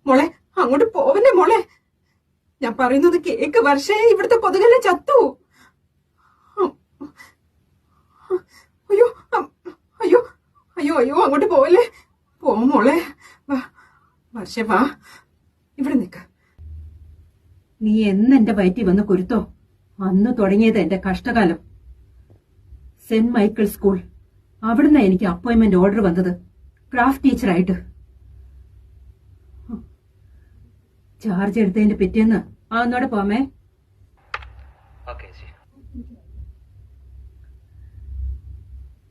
മോളെ അങ്ങോട്ട് പോവല്ലേ മോളെ. ഞാൻ പറയുന്നത് കേക്ക്. വർഷേ, ഇവിടുത്തെ കൊതുകെല്ലാം ചത്തു. അയ്യോ അയ്യോ അയ്യോ അയ്യോ, അങ്ങോട്ട് പോവല്ലേ. പോ മോളെ. വാ വർഷേ, വാ ഇവിടെ നിക്ക. നീ എന്നെന്റെ വയറ്റിൽ വന്ന് കുരുത്തോ അന്ന് തുടങ്ങിയത് എന്റെ കഷ്ടകാലം. സെന്റ് മൈക്കിൾ സ്കൂൾ, അവിടുന്ന് എനിക്ക് അപ്പോയിന്റ്മെന്റ് ഓർഡർ വന്നത് ക്രാഫ്റ്റ് ടീച്ചറായിട്ട്. ചാർജ് എടുത്തതിന്റെ പിറ്റേന്ന് ഒന്നോടെ പോമേ.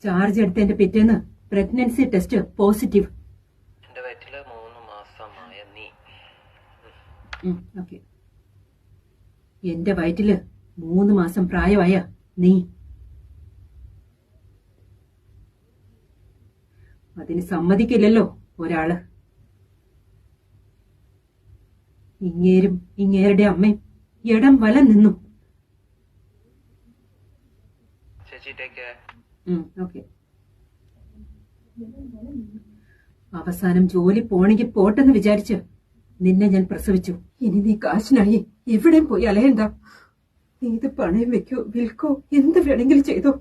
ചാർജ് എടുത്തതിന്റെ പിറ്റേന്ന് പ്രഗ്നൻസി ടെസ്റ്റ് പോസിറ്റീവ്. എന്റെ വയറ്റില് 3 മാസം പ്രായമായ നീ. അതിന് സമ്മതിക്കില്ലല്ലോ ഒരാള്. ഇങ്ങേരും ഇങ്ങേരുടെ അമ്മയും ഇടം വലം നിന്നു. അവസാനം ജോലി പോണെങ്കിൽ പോട്ടെന്ന് വിചാരിച്ച് നിന്നെ ഞാൻ പ്രസവിച്ചു. ഇനി നീ കാശിനായി എവിടെയും പോയി അലയണ്ട. നീ ഇത് പണയം വെക്കോ വിൽക്കോ എന്ത് വേണമെങ്കിലും ചെയ്തോ.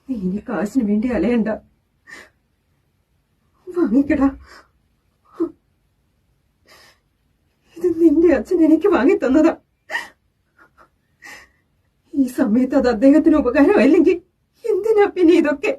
നീ ഇനി കാശിന് വേണ്ടി അലയണ്ട. വാങ്ങിക്കടാ. ഇത് നിന്റെ അച്ഛൻ എനിക്ക് വാങ്ങി തന്നതാ. ഈ സമയത്ത് അത് അദ്ദേഹത്തിന് ഉപകാരമല്ലെങ്കിൽ എന്തിനാ പിന്നെ ഇതൊക്കെ?